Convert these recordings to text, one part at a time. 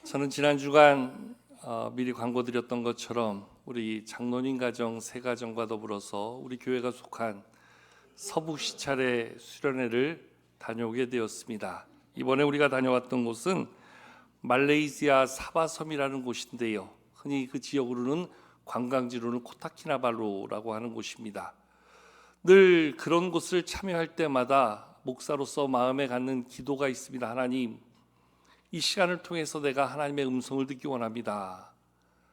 저는 지난 주간 미리 광고 드렸던 것처럼 우리 장로님 가정 세 가정과 더불어서 우리 교회가 속한 서북 시찰의 수련회를 다녀오게 되었습니다. 이번에 우리가 다녀왔던 곳은 말레이시아 사바섬이라는 곳인데요, 흔히 그 지역으로는 관광지로는 코타키나발루라고 하는 곳입니다. 늘 그런 곳을 참여할 때마다 목사로서 마음에 갖는 기도가 있습니다. 하나님, 이 시간을 통해서 내가 하나님의 음성을 듣기 원합니다.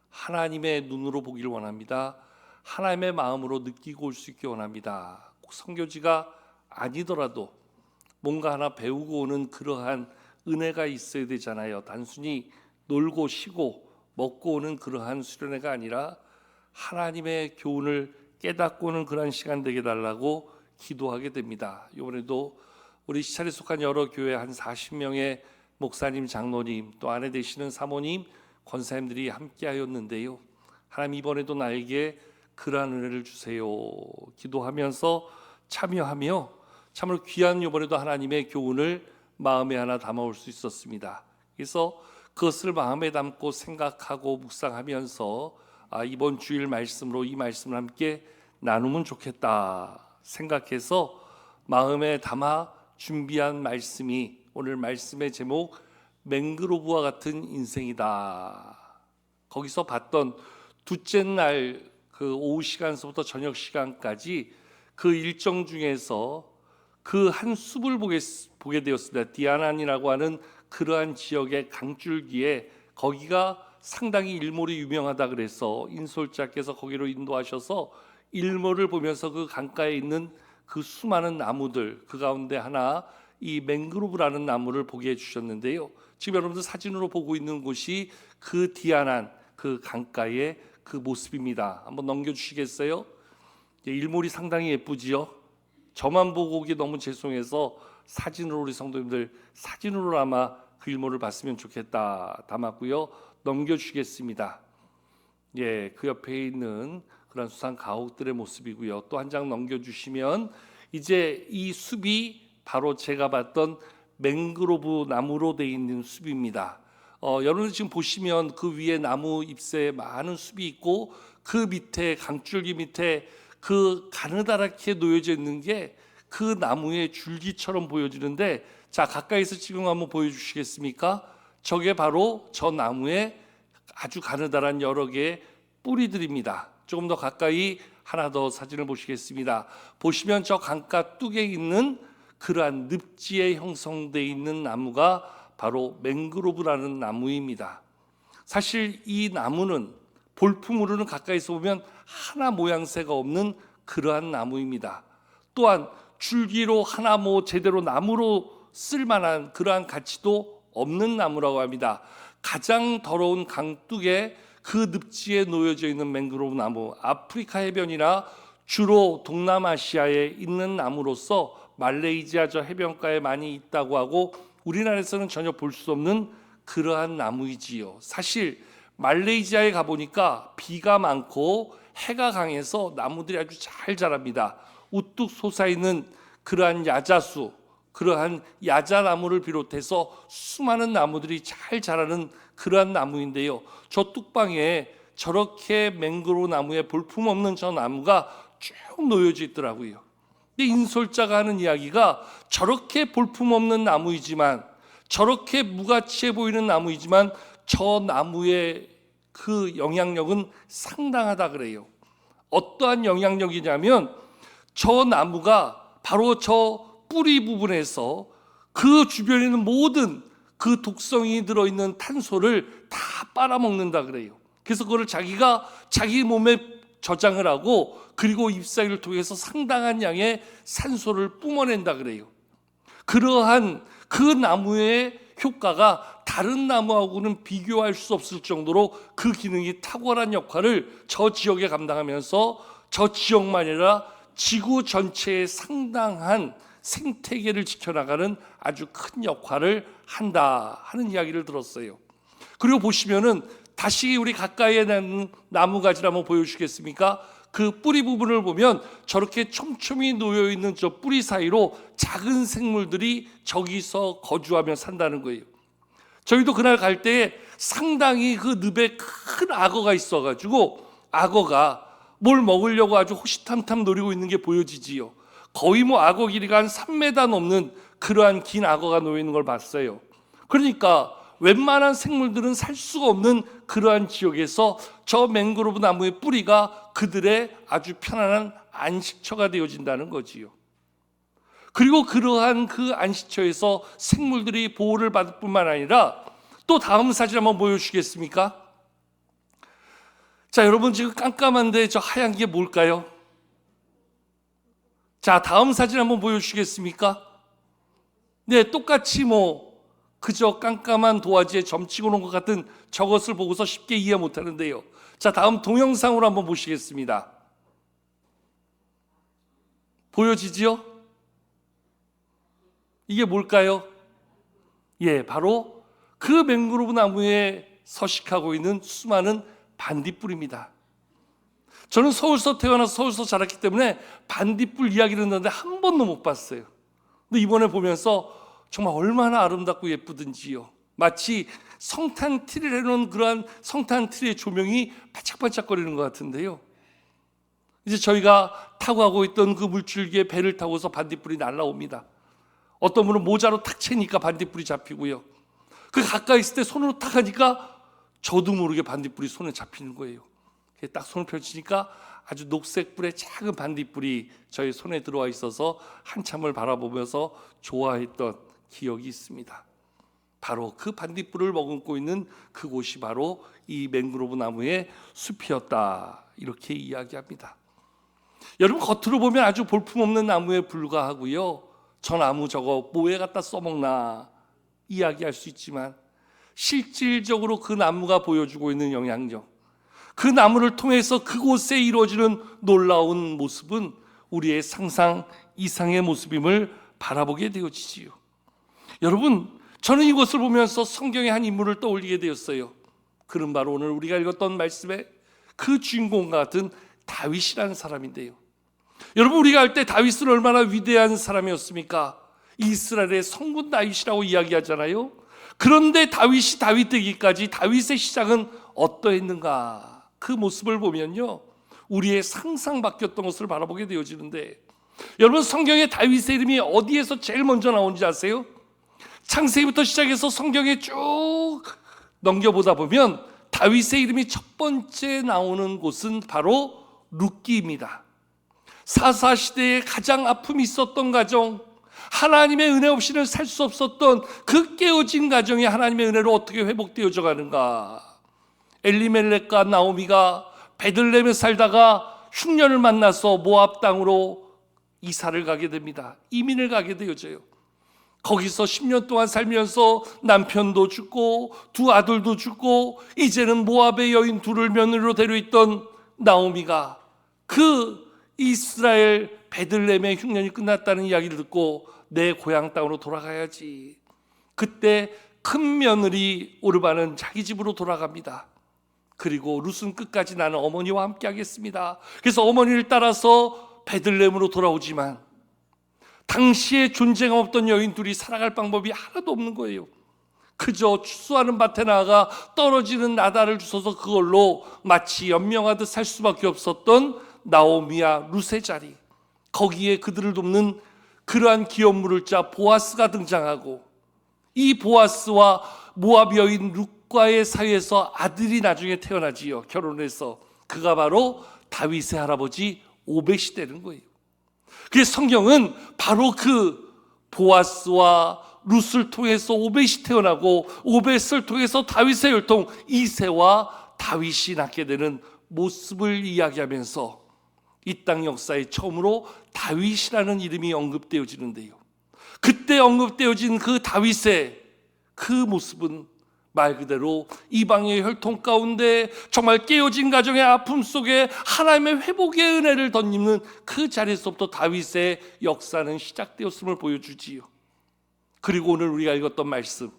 하나님의 눈으로 보기를 원합니다. 하나님의 마음으로 느끼고 올 수 있기 원합니다. 꼭 선교지가 아니더라도 뭔가 하나 배우고 오는 그러한 은혜가 있어야 되잖아요. 단순히 놀고 쉬고 먹고 오는 그러한 수련회가 아니라 하나님의 교훈을 깨닫고 오는 그러한 시간 되게 달라고 기도하게 됩니다. 이번에도 우리 시찰에 속한 여러 교회 한 40명의 목사님, 장로님, 또 아내 되시는 사모님, 권사님들이 함께 하였는데요, 하나님 이번에도 나에게 그러한 은혜를 주세요 기도하면서 참여하며 참으로 귀한 이번에도 하나님의 교훈을 마음에 하나 담아올 수 있었습니다. 그래서 그것을 마음에 담고 생각하고 묵상하면서 이번 주일 말씀으로 이 말씀을 함께 나누면 좋겠다 생각해서 마음에 담아 준비한 말씀이 오늘 말씀의 제목, 맹그로브와 같은 인생이다. 거기서 봤던 둘째 날 그 오후 시간서부터 저녁 시간까지 그 일정 중에서 그 한 숲을 보게 되었습니다. 디아난이라고 하는 그러한 지역의 강줄기에, 거기가 상당히 일몰이 유명하다 그래서 인솔자께서 거기로 인도하셔서 일몰을 보면서 그 강가에 있는 그 수많은 나무들, 그 가운데 하나 이 맹그로브라는 나무를 보게 해주셨는데요, 지금 여러분들 사진으로 보고 있는 곳이 그 디아난 그 강가의 그 모습입니다. 한번 넘겨주시겠어요? 일몰이 상당히 예쁘지요? 저만 보고 오기 너무 죄송해서 사진으로 우리 성도님들 사진으로나마 그 일몰을 봤으면 좋겠다 담았고요. 넘겨주시겠습니다. 예, 그 옆에 있는 그런 수상 가옥들의 모습이고요. 또 한 장 넘겨주시면 이제 이 숲이 바로 제가 봤던 맹그로브 나무로 되어 있는 숲입니다. 여러분 지금 보시면 그 위에 나무 잎새에 많은 숲이 있고 그 밑에 강줄기 밑에 그 가느다랗게 놓여져 있는 게 그 나무의 줄기처럼 보여지는데, 자 가까이서 지금 한번 보여주시겠습니까? 저게 바로 저 나무의 아주 가느다란 여러 개의 뿌리들입니다. 조금 더 가까이 하나 더 사진을 보시겠습니다. 보시면 저 강가 뚝에 있는 그러한 늪지에 형성되어 있는 나무가 바로 맹그로브라는 나무입니다. 사실 이 나무는 볼품으로는 가까이서 보면 하나 모양새가 없는 그러한 나무입니다. 또한 줄기로 하나 제대로 나무로 쓸만한 그러한 가치도 없는 나무라고 합니다. 가장 더러운 강둑에 그 늪지에 놓여져 있는 맹그로브 나무, 아프리카 해변이나 주로 동남아시아에 있는 나무로서 말레이시아 저 해변가에 많이 있다고 하고 우리나라에서는 전혀 볼 수 없는 그러한 나무이지요. 사실 말레이시아에 가보니까 비가 많고 해가 강해서 나무들이 아주 잘 자랍니다. 우뚝 솟아있는 그러한 야자수, 그러한 야자나무를 비롯해서 수많은 나무들이 잘 자라는 그러한 나무인데요, 저 뚝방에 저렇게 맹그로브 나무에 볼품없는 저 나무가 쭉 놓여져 있더라고요. 근데 인솔자가 하는 이야기가 저렇게 볼품없는 나무이지만, 저렇게 무가치해 보이는 나무이지만 저 나무의 그 영향력은 상당하다 그래요. 어떠한 영향력이냐면 저 나무가 바로 저 뿌리 부분에서 그 주변에 있는 모든 그 독성이 들어있는 탄소를 다 빨아먹는다 그래요. 그래서 그거를 자기가 자기 몸에 저장을 하고 그리고 잎사귀를 통해서 상당한 양의 산소를 뿜어낸다 그래요. 그러한 그 나무의 효과가 다른 나무하고는 비교할 수 없을 정도로 그 기능이 탁월한 역할을 저 지역에 감당하면서 저 지역만 아니라 지구 전체에 상당한 생태계를 지켜나가는 아주 큰 역할을 한다 하는 이야기를 들었어요. 그리고 보시면은 다시 우리 가까이에 있는 나무가지를 한번 보여주시겠습니까? 그 뿌리 부분을 보면 저렇게 촘촘히 놓여있는 저 뿌리 사이로 작은 생물들이 저기서 거주하며 산다는 거예요. 저희도 그날 갈 때에 상당히 그 늪에 큰 악어가 있어가지고 악어가 뭘 먹으려고 아주 호시탐탐 노리고 있는 게 보여지지요. 거의 뭐 악어 길이가 한 3m 넘는 그러한 긴 악어가 놓여 있는 걸 봤어요. 그러니까 웬만한 생물들은 살 수가 없는 그러한 지역에서 저 맹그로브 나무의 뿌리가 그들의 아주 편안한 안식처가 되어진다는 거지요. 그리고 그러한 그 안식처에서 생물들이 보호를 받을 뿐만 아니라 또 다음 사진 한번 보여주시겠습니까? 자, 여러분 지금 깜깜한데 저 하얀 게 뭘까요? 자, 다음 사진 한번 보여주시겠습니까? 네, 똑같이 뭐 그저 깜깜한 도화지에 점치고 놓은 것 같은 저것을 보고서 쉽게 이해 못하는데요. 자, 다음 동영상으로 한번 보시겠습니다. 보여지지요? 이게 뭘까요? 예, 바로 그 맹그로브 나무에 서식하고 있는 수많은 반딧불입니다. 저는 서울서 태어나서 서울서 자랐기 때문에 반딧불 이야기를 듣는데 한 번도 못 봤어요. 근데 이번에 보면서 정말 얼마나 아름답고 예쁘든지요. 마치 성탄 트리를 해놓은 그러한 성탄 트리의 조명이 반짝반짝거리는 것 같은데요. 이제 저희가 타고 가고 있던 그 물줄기에 배를 타고서 반딧불이 날아옵니다. 어떤 분은 모자로 탁 채니까 반딧불이 잡히고요. 그 가까이 있을 때 손으로 탁 하니까 저도 모르게 반딧불이 손에 잡히는 거예요. 딱 손을 펼치니까 아주 녹색불의 작은 반딧불이 저희 손에 들어와 있어서 한참을 바라보면서 좋아했던 기억이 있습니다. 바로 그 반딧불을 머금고 있는 그곳이 바로 이 맹그로브 나무의 숲이었다, 이렇게 이야기합니다. 여러분, 겉으로 보면 아주 볼품없는 나무에 불과하고요, 저 나무 저거 뭐에 갖다 써먹나 이야기할 수 있지만 실질적으로 그 나무가 보여주고 있는 영향력, 그 나무를 통해서 그곳에 이루어지는 놀라운 모습은 우리의 상상 이상의 모습임을 바라보게 되어지지요. 여러분, 저는 이것을 보면서 성경의 한 인물을 떠올리게 되었어요. 그는 바로 오늘 우리가 읽었던 말씀의 그 주인공과 같은 다윗이라는 사람인데요. 여러분, 우리가 할 때 다윗은 얼마나 위대한 사람이었습니까? 이스라엘의 성군 다윗이라고 이야기하잖아요. 그런데 다윗이 다윗 되기까지 다윗의 시작은 어떠했는가? 그 모습을 보면요, 우리의 상상 바뀌었던 것을 바라보게 되어지는데, 여러분, 성경에 다윗의 이름이 어디에서 제일 먼저 나오는지 아세요? 창세기부터 시작해서 성경에 쭉 넘겨보다 보면 다윗의 이름이 첫 번째 나오는 곳은 바로 룻기입니다. 사사시대에 가장 아픔이 있었던 가정, 하나님의 은혜 없이는 살 수 없었던 그 깨어진 가정이 하나님의 은혜로 어떻게 회복되어져 가는가. 엘리멜렉과 나오미가 베들레헴에 살다가 흉년을 만나서 모압 땅으로 이사를 가게 됩니다. 이민을 가게 되어져요. 거기서 10년 동안 살면서 남편도 죽고 두 아들도 죽고 이제는 모압의 여인 둘을 며느리로 데려있던 나오미가 그 이스라엘 베들레헴의 흉년이 끝났다는 이야기를 듣고 내 고향 땅으로 돌아가야지. 그때 큰 며느리 오르바는 자기 집으로 돌아갑니다. 그리고 룻은 끝까지 나는 어머니와 함께 하겠습니다. 그래서 어머니를 따라서 베들레헴으로 돌아오지만 당시에 존재감 없던 여인 둘이 살아갈 방법이 하나도 없는 거예요. 그저 추수하는 밭에 나아가 떨어지는 나달을 주워서 그걸로 마치 연명하듯 살 수밖에 없었던 나오미와 룻의 자리, 거기에 그들을 돕는 그러한 기업 물을자 보아스가 등장하고, 이 보아스와 모압 여인 룻과의 사이에서 아들이 나중에 태어나지요. 결혼해서. 그가 바로 다윗의 할아버지 오벳이 되는 거예요. 그래서 성경은 바로 그 보아스와 룻을 통해서 오벳이 태어나고 오벳을 통해서 다윗의 혈통 이새와 다윗이 낳게 되는 모습을 이야기하면서 이 땅 역사에 처음으로 다윗이라는 이름이 언급되어지는데요, 그때 언급되어진 그 다윗의 그 모습은 말 그대로 이방의 혈통 가운데 정말 깨어진 가정의 아픔 속에 하나님의 회복의 은혜를 덧입는 그 자리에서부터 다윗의 역사는 시작되었음을 보여주지요. 그리고 오늘 우리가 읽었던 말씀,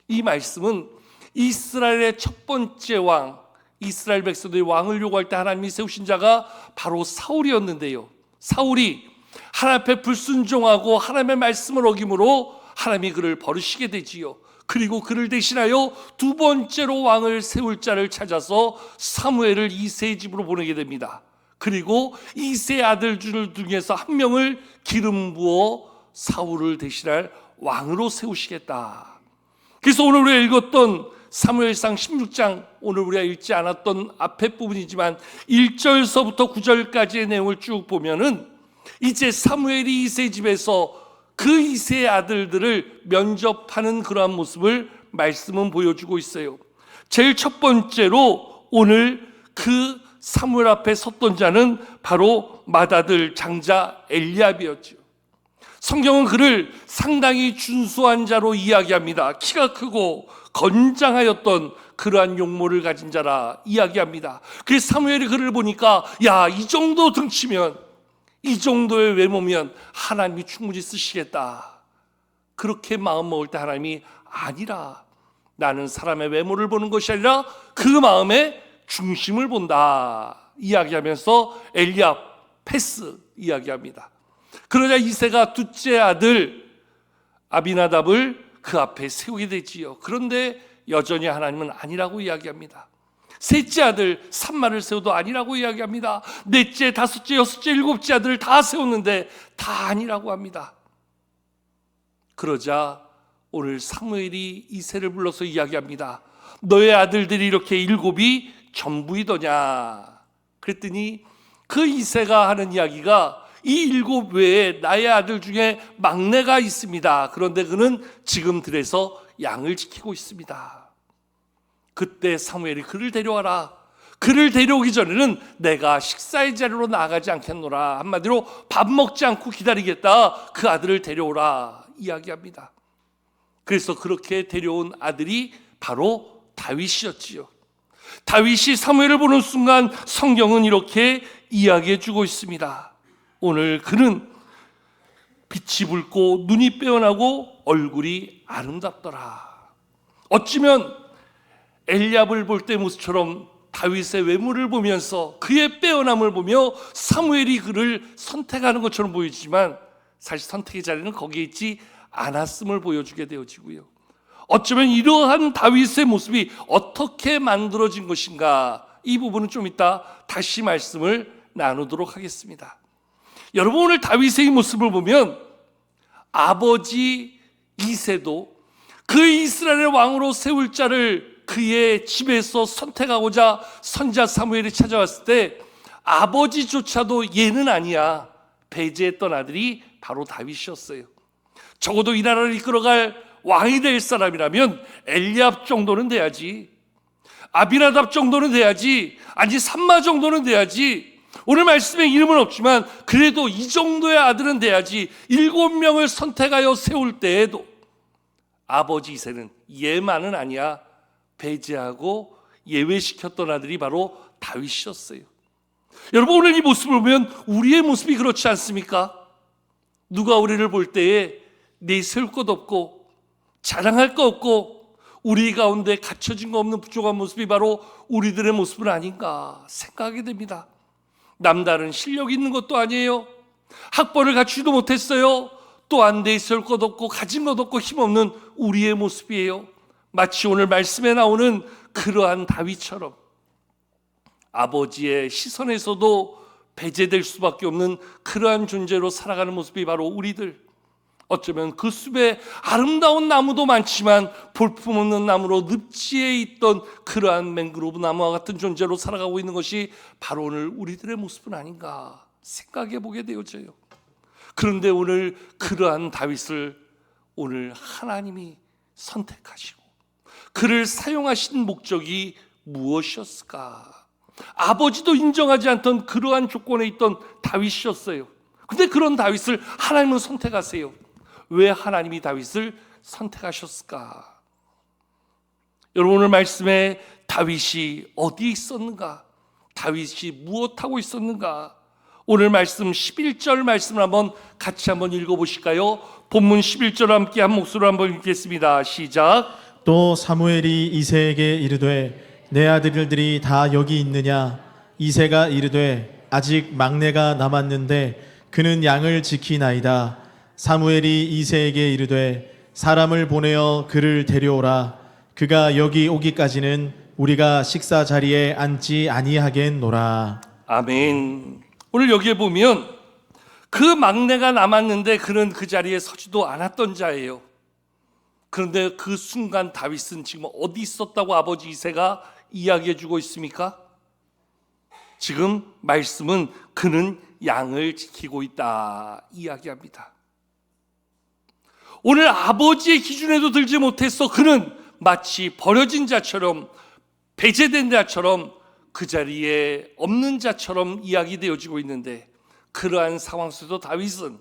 이 말씀은 이스라엘의 첫 번째 왕, 이스라엘 백성들이 왕을 요구할 때 하나님이 세우신 자가 바로 사울이었는데요, 사울이 하나님 앞에 불순종하고 하나님의 말씀을 어김으로 하나님이 그를 버리시게 되지요. 그리고 그를 대신하여 두 번째로 왕을 세울 자를 찾아서 사무엘을 이새의 집으로 보내게 됩니다. 그리고 이새의 아들 중에서 한 명을 기름 부어 사울을 대신할 왕으로 세우시겠다. 그래서 오늘 우리가 읽었던 사무엘상 16장, 오늘 우리가 읽지 않았던 앞에 부분이지만 1절서부터 9절까지의 내용을 쭉 보면은 이제 사무엘이 이새의 집에서 그 이새의 아들들을 면접하는 그러한 모습을 말씀은 보여주고 있어요. 제일 첫 번째로 오늘 그 사무엘 앞에 섰던 자는 바로 맏아들 장자 엘리압이었죠. 성경은 그를 상당히 준수한 자로 이야기합니다. 키가 크고 건장하였던 그러한 용모를 가진 자라 이야기합니다. 그래서 사무엘이 그를 보니까 야, 이 정도 등치면, 이 정도의 외모면 하나님이 충분히 쓰시겠다. 그렇게 마음먹을 때 하나님이 아니라, 나는 사람의 외모를 보는 것이 아니라 그 마음의 중심을 본다 이야기하면서 엘리압 패스 이야기합니다. 그러자 이새가 둘째 아들 아비나답을 그 앞에 세우게 되지요. 그런데 여전히 하나님은 아니라고 이야기합니다. 셋째 아들 삼마를 세워도 아니라고 이야기합니다. 넷째, 다섯째, 여섯째, 일곱째 아들을 다 세웠는데 다 아니라고 합니다. 그러자 오늘 사무엘이 이새를 불러서 이야기합니다. 너의 아들들이 이렇게 일곱이 전부이더냐. 그랬더니 그 이새가 하는 이야기가 이 일곱 외에 나의 아들 중에 막내가 있습니다. 그런데 그는 지금 들에서 양을 지키고 있습니다. 그때 사무엘이 그를 데려와라. 그를 데려오기 전에는 내가 식사의 자리로 나아가지 않겠노라. 한마디로 밥 먹지 않고 기다리겠다. 그 아들을 데려오라 이야기합니다. 그래서 그렇게 데려온 아들이 바로 다윗이었지요. 다윗이 사무엘을 보는 순간 성경은 이렇게 이야기해 주고 있습니다. 오늘 그는 빛이 붉고 눈이 빼어나고 얼굴이 아름답더라. 어찌면 엘리압을 볼 때 모습처럼 다윗의 외모를 보면서 그의 빼어남을 보며 사무엘이 그를 선택하는 것처럼 보이지만 사실 선택의 자리는 거기에 있지 않았음을 보여주게 되어지고요. 어쩌면 이러한 다윗의 모습이 어떻게 만들어진 것인가, 이 부분은 좀 이따 다시 말씀을 나누도록 하겠습니다. 여러분, 오늘 다윗의 모습을 보면 아버지 이새도 그 이스라엘의 왕으로 세울 자를 그의 집에서 선택하고자 선자 사무엘이 찾아왔을 때 아버지조차도 얘는 아니야 배제했던 아들이 바로 다윗이었어요. 적어도 이 나라를 이끌어갈 왕이 될 사람이라면 엘리압 정도는 돼야지, 아비나답 정도는 돼야지, 아니 삼마 정도는 돼야지. 오늘 말씀에 이름은 없지만 그래도 이 정도의 아들은 돼야지. 7명을 선택하여 세울 때에도 아버지 이새는 얘만은 아니야 배제하고 예외시켰던 아들이 바로 다윗이었어요. 여러분, 오늘 이 모습을 보면 우리의 모습이 그렇지 않습니까? 누가 우리를 볼 때에 내세울 것 없고 자랑할 거 없고 우리 가운데 갖춰진 거 없는 부족한 모습이 바로 우리들의 모습은 아닌가 생각하게 됩니다. 남다른 실력이 있는 것도 아니에요. 학벌을 갖추지도 못했어요. 또한 내세울 것 없고 가진 것 없고 힘없는 우리의 모습이에요. 마치 오늘 말씀에 나오는 그러한 다윗처럼 아버지의 시선에서도 배제될 수밖에 없는 그러한 존재로 살아가는 모습이 바로 우리들. 어쩌면 그 숲에 아름다운 나무도 많지만 볼품없는 나무로 늪지에 있던 그러한 맹그로브 나무와 같은 존재로 살아가고 있는 것이 바로 오늘 우리들의 모습은 아닌가 생각해 보게 되어져요. 그런데 오늘 그러한 다윗을 오늘 하나님이 선택하시고 그를 사용하신 목적이 무엇이었을까? 아버지도 인정하지 않던 그러한 조건에 있던 다윗이었어요. 근데 그런 다윗을 하나님은 선택하세요. 왜 하나님이 다윗을 선택하셨을까? 여러분, 오늘 말씀에 다윗이 어디에 있었는가? 다윗이 무엇하고 있었는가? 오늘 말씀 11절 말씀을 한번 같이 한번 읽어보실까요? 본문 11절 함께 한 목소리로 한번 읽겠습니다. 시작. 또 사무엘이 이새에게 이르되 내 아들들이 다 여기 있느냐? 이새가 이르되 아직 막내가 남았는데 그는 양을 지키나이다. 사무엘이 이새에게 이르되 사람을 보내어 그를 데려오라. 그가 여기 오기까지는 우리가 식사 자리에 앉지 아니하겠노라. 아멘. 오늘 여기에 보면 그 막내가 남았는데 그는 그 자리에 서지도 않았던 자예요. 그런데 그 순간 다윗은 지금 어디 있었다고 아버지 이새가 이야기해 주고 있습니까? 지금 말씀은 그는 양을 지키고 있다 이야기합니다. 오늘 아버지의 기준에도 들지 못해서 그는 마치 버려진 자처럼, 배제된 자처럼, 그 자리에 없는 자처럼 이야기되어지고 있는데, 그러한 상황 속에서 다윗은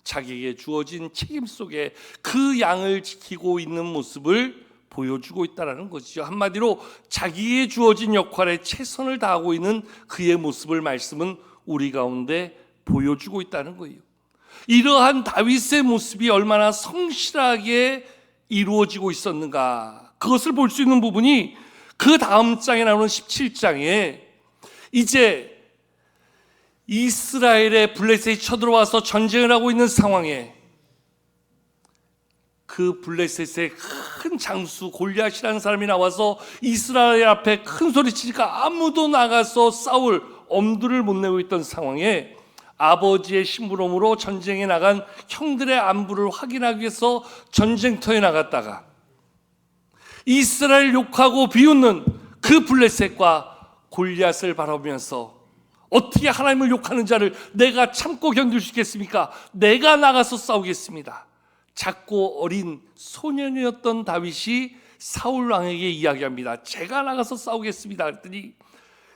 자기에게 주어진 책임 속에 그 양을 지키고 있는 모습을 보여주고 있다는 것이죠. 한마디로 자기에게 주어진 역할에 최선을 다하고 있는 그의 모습을 말씀은 우리 가운데 보여주고 있다는 거예요. 이러한 다윗의 모습이 얼마나 성실하게 이루어지고 있었는가, 그것을 볼 수 있는 부분이 그 다음 장에 나오는 17장에 이제 이스라엘의 블레셋이 쳐들어와서 전쟁을 하고 있는 상황에 그 블레셋의 큰 장수 골리앗이라는 사람이 나와서 이스라엘 앞에 큰 소리치니까 아무도 나가서 싸울 엄두를 못 내고 있던 상황에 아버지의 심부름으로 전쟁에 나간 형들의 안부를 확인하기 위해서 전쟁터에 나갔다가 이스라엘 욕하고 비웃는 그 블레셋과 골리앗을 바라보면서 어떻게 하나님을 욕하는 자를 내가 참고 견딜 수 있겠습니까? 내가 나가서 싸우겠습니다. 작고 어린 소년이었던 다윗이 사울 왕에게 이야기합니다. 제가 나가서 싸우겠습니다. 그랬더니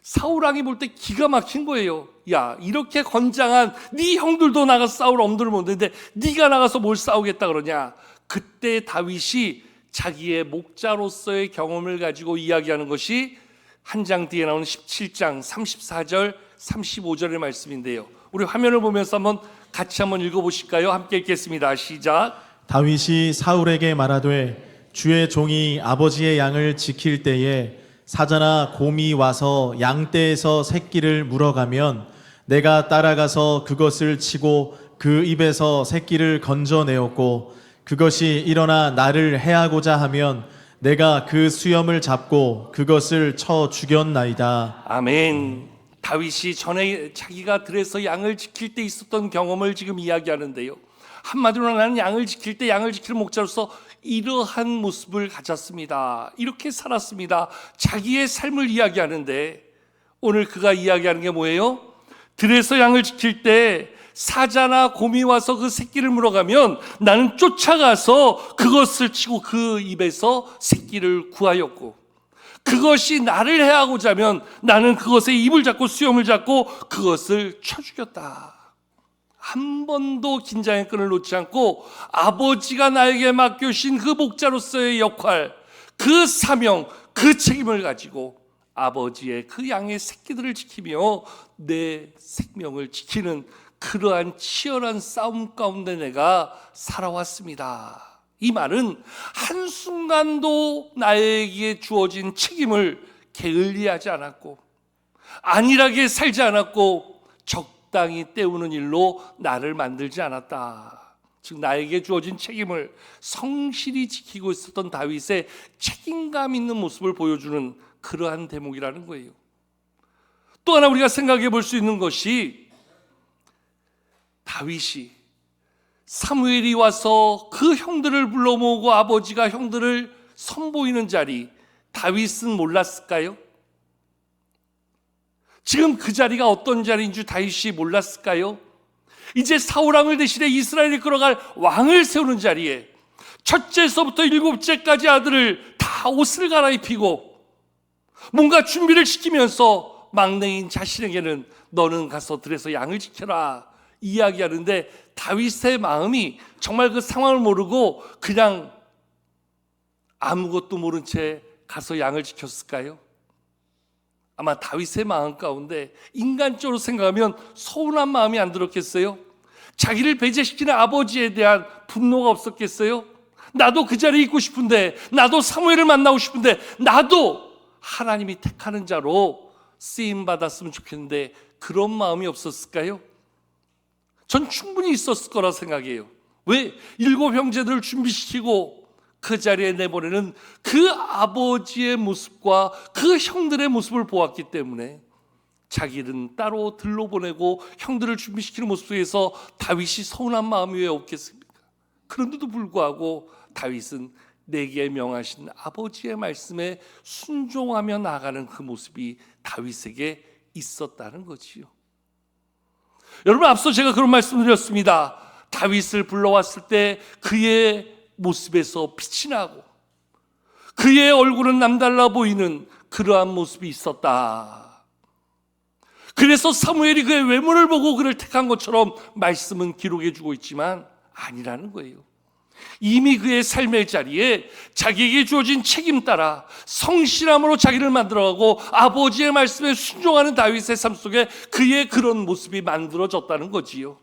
사울 왕이 볼 때 기가 막힌 거예요. 야, 이렇게 건장한 네 형들도 나가서 싸울 엄두를 못 내는데 네가 나가서 뭘 싸우겠다 그러냐. 그때 다윗이 자기의 목자로서의 경험을 가지고 이야기하는 것이 한 장 뒤에 나오는 17장 34절 35절의 말씀인데요. 우리 화면을 보면서 한번 같이 한번 읽어보실까요? 함께 읽겠습니다. 시작. 다윗이 사울에게 말하되 주의 종이 아버지의 양을 지킬 때에 사자나 곰이 와서 양떼에서 새끼를 물어가면 내가 따라가서 그것을 치고 그 입에서 새끼를 건져내었고 그것이 일어나 나를 해하고자 하면 내가 그 수염을 잡고 그것을 쳐 죽였나이다. 아멘. 다윗이 전에 자기가 들에서 양을 지킬 때 있었던 경험을 지금 이야기하는데요. 한마디로 나는 양을 지킬 때 양을 지키는 목자로서 이러한 모습을 가졌습니다. 이렇게 살았습니다. 자기의 삶을 이야기하는데 오늘 그가 이야기하는 게 뭐예요? 들에서 양을 지킬 때 사자나 곰이 와서 그 새끼를 물어가면 나는 쫓아가서 그것을 치고 그 입에서 새끼를 구하였고 그것이 나를 해하고자 하면 나는 그것의 입을 잡고 수염을 잡고 그것을 쳐 죽였다. 한 번도 긴장의 끈을 놓지 않고 아버지가 나에게 맡겨주신 그 목자로서의 역할, 그 사명, 그 책임을 가지고 아버지의 그 양의 새끼들을 지키며 내 생명을 지키는 그러한 치열한 싸움 가운데 내가 살아왔습니다. 이 말은 한순간도 나에게 주어진 책임을 게을리하지 않았고 안일하게 살지 않았고 적당히 때우는 일로 나를 만들지 않았다. 즉 나에게 주어진 책임을 성실히 지키고 있었던 다윗의 책임감 있는 모습을 보여주는 그러한 대목이라는 거예요. 또 하나 우리가 생각해 볼 수 있는 것이 다윗이 사무엘이 와서 그 형들을 불러 모으고 아버지가 형들을 선보이는 자리, 다윗은 몰랐을까요? 지금 그 자리가 어떤 자리인 줄 다윗이 몰랐을까요? 이제 사울왕을 대신해 이스라엘을 끌어갈 왕을 세우는 자리에 첫째서부터 일곱째까지 아들을 다 옷을 갈아입히고 뭔가 준비를 시키면서 막내인 자신에게는 너는 가서 들에서 양을 지켜라 이야기하는데 다윗의 마음이 정말 그 상황을 모르고 그냥 아무것도 모른 채 가서 양을 지켰을까요? 아마 다윗의 마음 가운데 인간적으로 생각하면 서운한 마음이 안 들었겠어요? 자기를 배제시키는 아버지에 대한 분노가 없었겠어요? 나도 그 자리에 있고 싶은데, 나도 사무엘을 만나고 싶은데, 나도 하나님이 택하는 자로 쓰임받았으면 좋겠는데 그런 마음이 없었을까요? 전 충분히 있었을 거라 생각해요. 왜? 7 형제들을 준비시키고 그 자리에 내보내는 그 아버지의 모습과 그 형들의 모습을 보았기 때문에 자기는 따로 들러보내고 형들을 준비시키는 모습 속에서 다윗이 서운한 마음이 왜 없겠습니까? 그런데도 불구하고 다윗은 내게 명하신 아버지의 말씀에 순종하며 나아가는 그 모습이 다윗에게 있었다는 거지요. 여러분, 앞서 제가 그런 말씀드렸습니다. 다윗을 불러왔을 때 그의 모습에서 빛이 나고 그의 얼굴은 남달라 보이는 그러한 모습이 있었다. 그래서 사무엘이 그의 외모를 보고 그를 택한 것처럼 말씀은 기록해 주고 있지만 아니라는 거예요. 이미 그의 삶의 자리에 자기에게 주어진 책임 따라 성실함으로 자기를 만들어가고 아버지의 말씀에 순종하는 다윗의 삶 속에 그의 그런 모습이 만들어졌다는 거지요.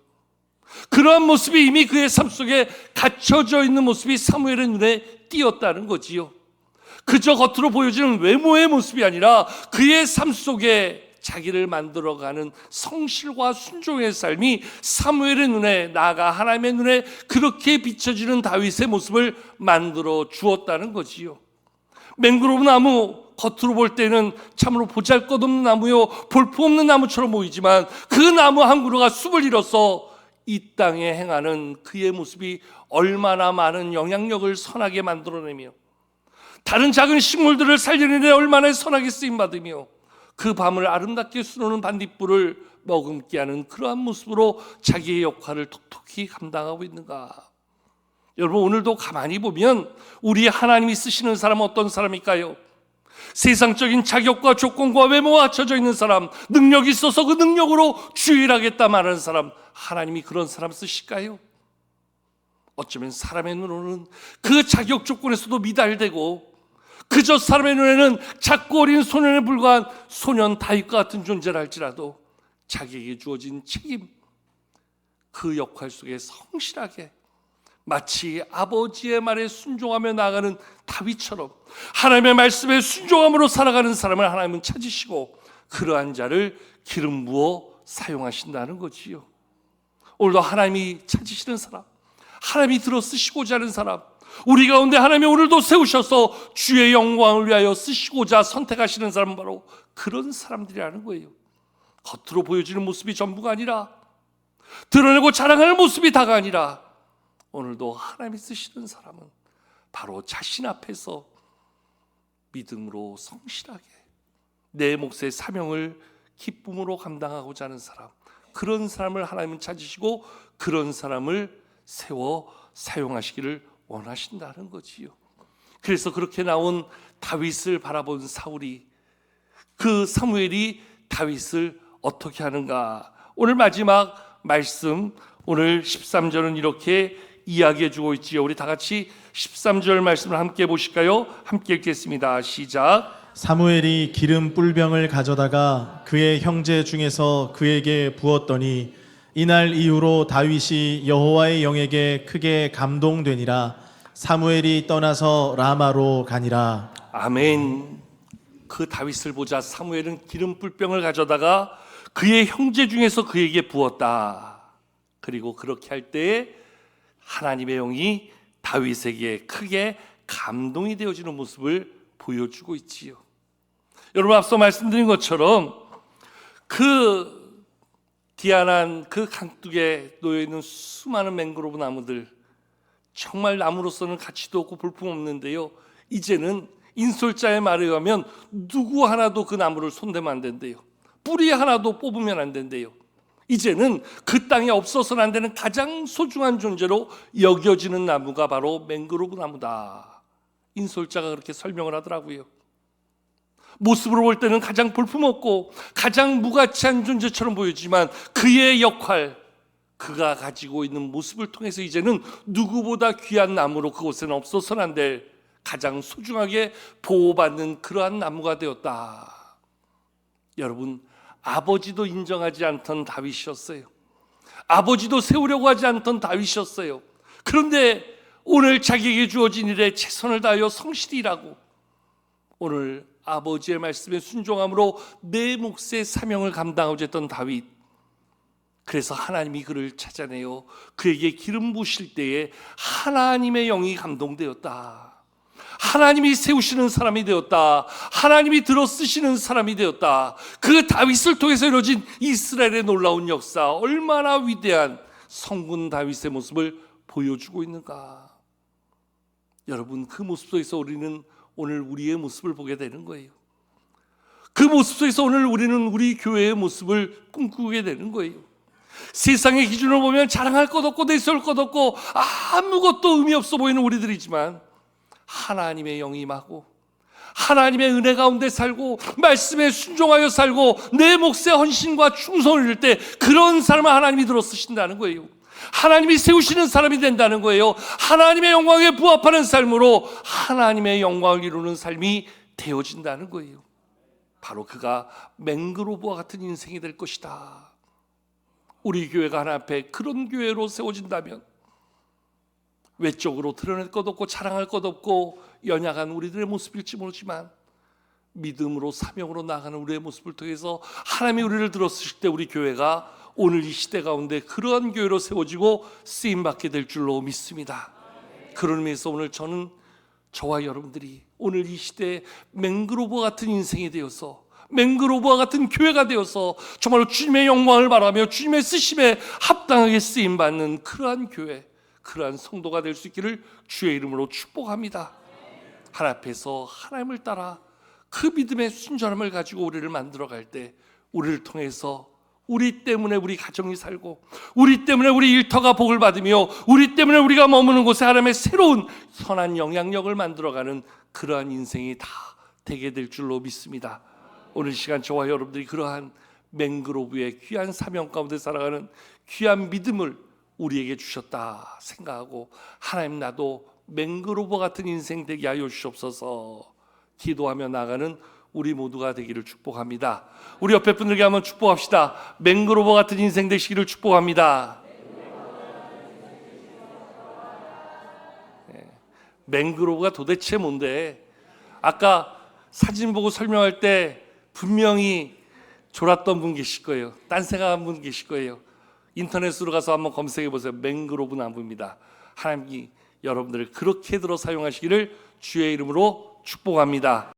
그러한 모습이 이미 그의 삶 속에 갇혀져 있는 모습이 사무엘의 눈에 띄었다는 거지요. 그저 겉으로 보여지는 외모의 모습이 아니라 그의 삶 속에 자기를 만들어가는 성실과 순종의 삶이 사무엘의 눈에, 나아가 하나님의 눈에 그렇게 비춰지는 다윗의 모습을 만들어 주었다는 거지요. 맹그로브 나무, 겉으로 볼 때는 참으로 보잘것없는 나무요, 볼품없는 나무처럼 보이지만 그 나무 한 그루가 숲을 이뤄서 이 땅에 행하는 그의 모습이 얼마나 많은 영향력을 선하게 만들어내며 다른 작은 식물들을 살리는 데 얼마나 선하게 쓰임받으며 그 밤을 아름답게 수놓는 반딧불을 머금게 하는 그러한 모습으로 자기의 역할을 톡톡히 감당하고 있는가. 여러분, 오늘도 가만히 보면 우리 하나님이 쓰시는 사람은 어떤 사람일까요? 세상적인 자격과 조건과 외모가 갖춰져 있는 사람, 능력이 있어서 그 능력으로 주일하겠다 말하는 사람, 하나님이 그런 사람 쓰실까요? 어쩌면 사람의 눈으로는 그 자격 조건에서도 미달되고 그저 사람의 눈에는 작고 어린 소년에 불과한 소년 다윗과 같은 존재를 할지라도 자기에게 주어진 책임, 그 역할 속에 성실하게 마치 아버지의 말에 순종하며 나아가는 다윗처럼 하나님의 말씀에 순종함으로 살아가는 사람을 하나님은 찾으시고 그러한 자를 기름 부어 사용하신다는 거지요. 오늘도 하나님이 찾으시는 사람, 하나님이 들어 쓰시고자 하는 사람, 우리 가운데 하나님이 오늘도 세우셔서 주의 영광을 위하여 쓰시고자 선택하시는 사람은 바로 그런 사람들이라는 거예요. 겉으로 보여지는 모습이 전부가 아니라, 드러내고 자랑하는 모습이 다가 아니라, 오늘도 하나님이 쓰시는 사람은 바로 자신 앞에서 믿음으로 성실하게 내 몫의 사명을 기쁨으로 감당하고자 하는 사람, 그런 사람을 하나님은 찾으시고 그런 사람을 세워 사용하시기를 원하신다는 거지요. 그래서 그렇게 나온 다윗을 바라본 사울이, 그 사무엘이 다윗을 어떻게 하는가. 오늘 마지막 말씀, 오늘 13절은 이렇게 이야기해 주고 있지요. 우리 다 같이 13절 말씀을 함께 보실까요? 함께 읽겠습니다. 시작. 사무엘이 기름 뿔병을 가져다가 그의 형제 중에서 그에게 부었더니 이날 이후로 다윗이 여호와의 영에게 크게 감동되니라. 사무엘이 떠나서 라마로 가니라. 아멘. 그 다윗을 보자 사무엘은 기름 뿔병을 가져다가 그의 형제 중에서 그에게 부었다. 그리고 그렇게 할 때에 하나님의 영이 다윗에게 크게 감동이 되어지는 모습을 보여주고 있지요. 여러분, 앞서 말씀드린 것처럼 그 디아난 그 강둑에 놓여있는 수많은 맹그로브 나무들, 정말 나무로서는 가치도 없고 볼품없는데요, 이제는 인솔자의 말에 의하면 누구 하나도 그 나무를 손대면 안 된대요. 뿌리 하나도 뽑으면 안 된대요. 이제는 그 땅에 없어서는 안 되는 가장 소중한 존재로 여겨지는 나무가 바로 맹그로브 나무다. 인솔자가 그렇게 설명을 하더라고요. 모습으로 볼 때는 가장 볼품없고 가장 무가치한 존재처럼 보이지만 그의 역할, 그가 가지고 있는 모습을 통해서 이제는 누구보다 귀한 나무로 그곳에는 없어서는 안 될 가장 소중하게 보호받는 그러한 나무가 되었다. 여러분, 아버지도 인정하지 않던 다윗이었어요. 아버지도 세우려고 하지 않던 다윗이었어요. 그런데 오늘 자기에게 주어진 일에 최선을 다하여 성실히 일하고 오늘 아버지의 말씀에 순종함으로 내 몫의 사명을 감당하고자 했던 다윗, 그래서 하나님이 그를 찾아내요 그에게 기름 부으실 때에 하나님의 영이 감동되었다. 하나님이 세우시는 사람이 되었다. 하나님이 들어 쓰시는 사람이 되었다. 그 다윗을 통해서 이루어진 이스라엘의 놀라운 역사, 얼마나 위대한 성군 다윗의 모습을 보여주고 있는가. 여러분, 그 모습 속에서 우리는 오늘 우리의 모습을 보게 되는 거예요. 그 모습 속에서 오늘 우리는 우리 교회의 모습을 꿈꾸게 되는 거예요. 세상의 기준으로 보면 자랑할 것 없고 내세울 것 없고 아무것도 의미 없어 보이는 우리들이지만, 하나님의 영이 임하고 하나님의 은혜 가운데 살고 말씀에 순종하여 살고 내 몫의 헌신과 충성을 이룰 때 그런 사람을 하나님이 들어 쓰신다는 거예요. 하나님이 세우시는 사람이 된다는 거예요. 하나님의 영광에 부합하는 삶으로 하나님의 영광을 이루는 삶이 되어진다는 거예요. 바로 그가 맹그로브와 같은 인생이 될 것이다. 우리 교회가 하나 앞에 그런 교회로 세워진다면, 외적으로 드러낼 것 없고 자랑할 것 없고 연약한 우리들의 모습일지 모르지만, 믿음으로 사명으로 나아가는 우리의 모습을 통해서 하나님이 우리를 들었을 때 우리 교회가 오늘 이 시대 가운데 그러한 교회로 세워지고 쓰임받게 될 줄로 믿습니다. 그런 의미에서 오늘 저는 저와 여러분들이 오늘 이 시대에 맹그로브와 같은 인생이 되어서, 맹그로브와 같은 교회가 되어서 정말로 주님의 영광을 바라며 주님의 쓰심에 합당하게 쓰임받는 그러한 교회, 그러한 성도가 될 수 있기를 주의 이름으로 축복합니다. 하나님 앞에서 하나님을 따라 그 믿음의 순전함을 가지고 우리를 만들어갈 때, 우리를 통해서 우리 때문에 우리 가정이 살고, 우리 때문에 우리 일터가 복을 받으며, 우리 때문에 우리가 머무는 곳에 하나님의 새로운 선한 영향력을 만들어가는 그러한 인생이 다 되게 될 줄로 믿습니다. 오늘 시간 저와 여러분들이 그러한 맹그로브의 귀한 사명 가운데 살아가는 귀한 믿음을 우리에게 주셨다 생각하고, 하나님 나도 맹그로브 같은 인생 되게 하여 주시옵소서 기도하며 나가는 우리 모두가 되기를 축복합니다. 우리 옆에 분들께 한번 축복합시다. 맹그로브 같은 인생 되시기를 축복합니다. 맹그로브가 도대체 뭔데? 아까 사진 보고 설명할 때 분명히 졸았던 분 계실 거예요. 딴 생각한 분 계실 거예요. 인터넷으로 가서 한번 검색해 보세요. 맹그로브 나무입니다. 하나님이 여러분들을 그렇게 들어 사용하시기를 주의 이름으로 축복합니다.